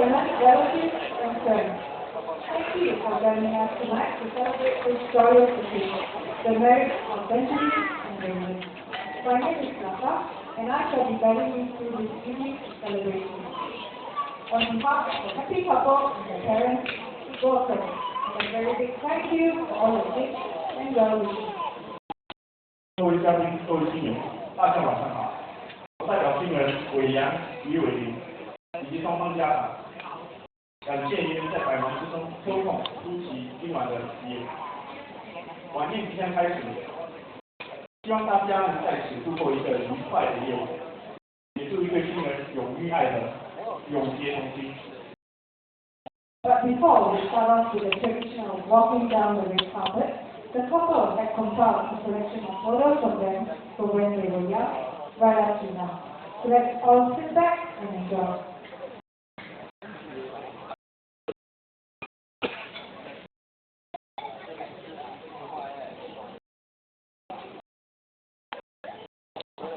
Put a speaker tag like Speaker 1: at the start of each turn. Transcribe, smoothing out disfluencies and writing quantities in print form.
Speaker 1: relatives, and friends. Thank you for joining us tonight to celebrate this joyous occasion, the marriage of Benjamin and Raymond. My name is Lata, and I shall be guiding you through this unique celebration. On behalf of the happy couple and their parents, we go first. A very big thank you for all your gifts and well wishes.
Speaker 2: 各位嘉宾、各位亲友，大家晚上好。我代表新人伟阳与伟林以及双方家长，感谢您在百忙之中抽空出席今晚的喜宴。晚宴即将开始，希望大家能在此度过一个愉快的夜晚，也祝一对新人永浴爱河，永结同心。
Speaker 1: But before we start off with the tradition of walking down the red carpet, the couple had compiled a selection of photos of them from when they were young right up to now. So let's all sit back and enjoy.